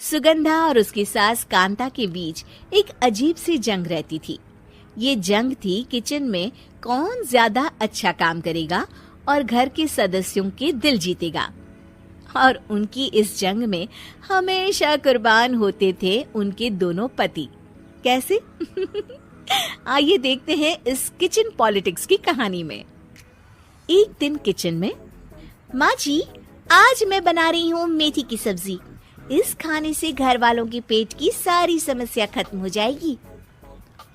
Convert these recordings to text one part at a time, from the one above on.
सुगंधा और उसकी सास कांता के बीच एक अजीब सी जंग रहती थी। ये जंग थी किचन में कौन ज्यादा अच्छा काम करेगा और घर के सदस्यों के दिल जीतेगा। और उनकी इस जंग में हमेशा कुर्बान होते थे उनके दोनों पति। कैसे? आइए देखते हैं इस किचन पॉलिटिक्स की कहानी में। एक दिन किचन में, माँ जी, आज मैं बना रही हूँ मेथी की सब्जी। इस खाने से घर वालों के पेट की सारी समस्या खत्म हो जाएगी।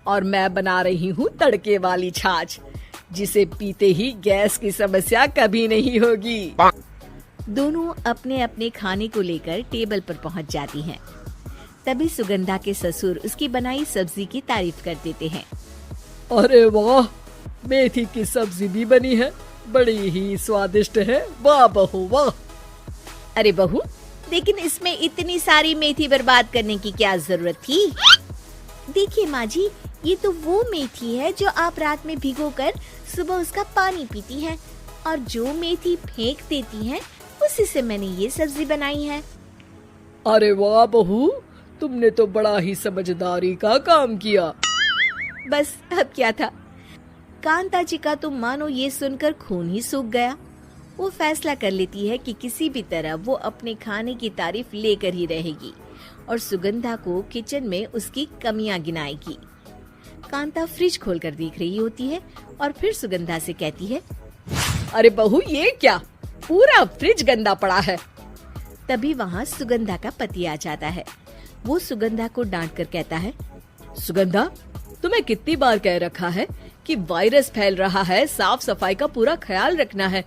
और मैं बना रही हूँ तड़के वाली छाछ, जिसे पीते ही गैस की समस्या कभी नहीं होगी। दोनों अपने अपने खाने को लेकर टेबल पर पहुँच जाती हैं। तभी सुगंधा के ससुर उसकी बनाई सब्जी की तारीफ कर देते हैं। अरे वाह, मेथी की सब्जी भी बनी है, बड़ी ही स्वादिष्ट है। वाह बहू वाह। अरे बहू, लेकिन इसमें इतनी सारी मेथी बर्बाद करने की क्या जरूरत थी? देखिए माँ जी, ये तो वो मेथी है जो आप रात में भिगोकर सुबह उसका पानी पीती हैं, और जो मेथी फेंक देती हैं, उसी से मैंने ये सब्जी बनाई है। अरे वाह बहू, तुमने तो बड़ा ही समझदारी का काम किया। बस अब क्या था, कांता जी का तो मानो ये सुनकर खून ही सूख गया। वो फैसला कर लेती है कि किसी भी तरह वो अपने खाने की तारीफ लेकर ही रहेगी और सुगंधा को किचन में उसकी कमियां गिनाएगी। कांता फ्रिज खोलकर देख रही होती है और फिर सुगंधा से कहती है, अरे बहू, ये क्या, पूरा फ्रिज गंदा पड़ा है। तभी वहाँ सुगंधा का पति आ जाता है। वो सुगंधा को डांट कर कहता है, सुगंधा, तुम्हें कितनी बार कह रखा है कि वायरस फैल रहा है, साफ सफाई का पूरा ख्याल रखना है,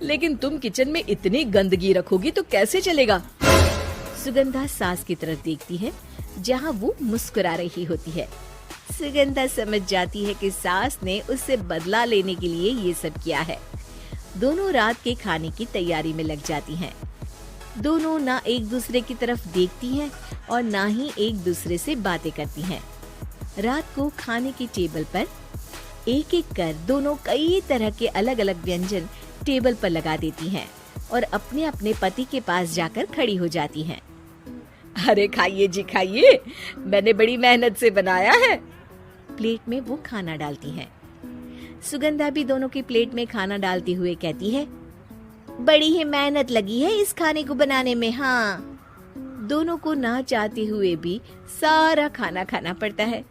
लेकिन तुम किचन में इतनी गंदगी रखोगी तो कैसे चलेगा। सुगंधा सास की तरफ देखती है, जहाँ वो मुस्कुरा रही होती है। सुगंधा समझ जाती है कि सास ने उससे बदला लेने के लिए ये सब किया है। दोनों रात के खाने की तैयारी में लग जाती हैं। दोनों ना एक दूसरे की तरफ देखती हैं और ना ही एक दूसरे से बातें करती हैं। रात को खाने के टेबल पर एक एक कर दोनों कई तरह के अलग अलग व्यंजन टेबल पर लगा देती हैं और अपने अपने पति के पास जाकर खड़ी हो जाती हैं। अरे खाइए जी खाइए, मैंने बड़ी मेहनत से बनाया है। प्लेट में वो खाना डालती हैं। सुगंधा भी दोनों की प्लेट में खाना डालते हुए कहती है, बड़ी ही मेहनत लगी है इस खाने को बनाने में। हाँ, दोनों को ना चाहते हुए भी सारा खाना खाना पड़ता है।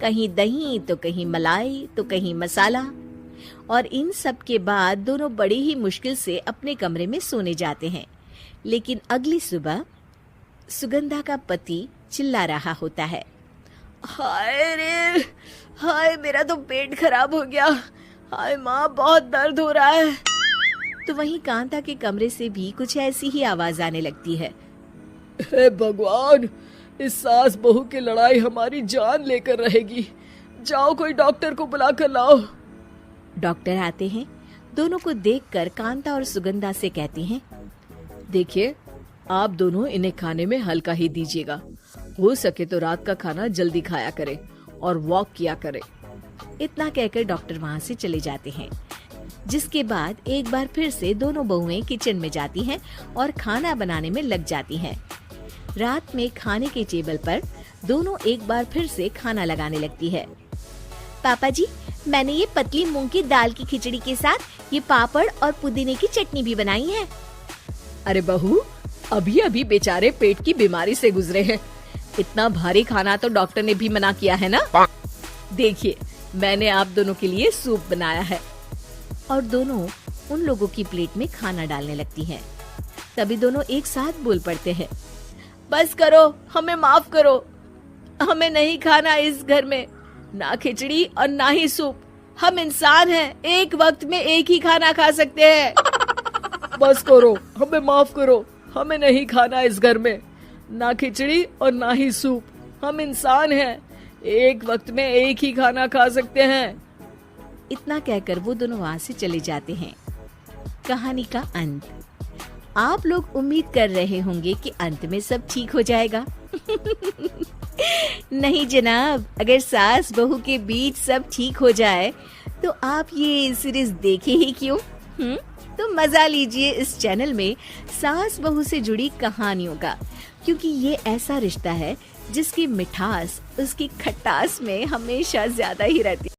कहीं दही तो कहीं मलाई तो कहीं मसाला। और इन सब के बाद दोनों बड़ी ही मुश्किल से अपने कमरे में सोने जाते हैं। लेकिन अगली सुबह सुगंधा का पति चिल्ला रहा होता है, हाय रे, हाय मेरा तो पेट खराब हो गया, हाय माँ बहुत दर्द हो रहा है। तो वहीं कांता के कमरे से भी कुछ ऐसी ही आवाज आने लगती है। हे भगवान, इस सास बहू की लड़ाई हमारी जान लेकर रहेगी। जाओ कोई डॉक्टर को बुला कर लाओ। डॉक्टर आते हैं। दोनों को देखकर कांता और सुगंधा से कहती हैं, देखिए, आप दोनों इन्हें खाने में हल्का ही दीजिएगा। हो सके तो रात का खाना जल्दी खाया करें और वॉक किया करें। इतना कहकर डॉक्टर वहाँ से चले जाते हैं। जिसके बाद एक बार फिर से दोनों बहुएं किचन में जाती हैं और खाना बनाने में लग जाती हैं। रात में खाने के टेबल पर दोनों एक बार फिर से खाना लगाने लगती है। पापा जी, मैंने ये पतली मूंग की दाल की खिचड़ी के साथ ये पापड़ और पुदीने की चटनी भी बनाई है। अरे बहू, अभी अभी बेचारे पेट की बीमारी से गुजरे हैं, इतना भारी खाना तो डॉक्टर ने भी मना किया है ना। देखिए, मैंने आप दोनों के लिए सूप बनाया है। और दोनों उन लोगों की प्लेट में खाना डालने लगती हैं। तभी दोनों एक साथ बोल पड़ते हैं, बस करो, हमें माफ करो, हमें नहीं खाना इस घर में, ना खिचड़ी और ना ही सूप। हम इंसान हैं, एक वक्त में एक ही खाना खा सकते हैं। बस करो, हमें माफ करो, हमें नहीं खाना इस घर में, ना खिचड़ी और ना ही सूप। हम इंसान हैं, एक वक्त में एक ही खाना खा सकते हैं। इतना कहकर वो दोनों वहाँ से चले जाते हैं। कहानी का अंत। आप लोग उम्मीद कर रहे होंगे कि अंत में सब ठीक हो जाएगा। नहीं जनाब, अगर सास बहू के बीच सब ठीक हो जाए तो आप ये सीरीज देखे ही क्यों? तो मजा लीजिए इस चैनल में सास बहू से जुड़ी कहानियों का, क्योंकि ये ऐसा रिश्ता है जिसकी मिठास उसकी खटास में हमेशा ज्यादा ही रहती है।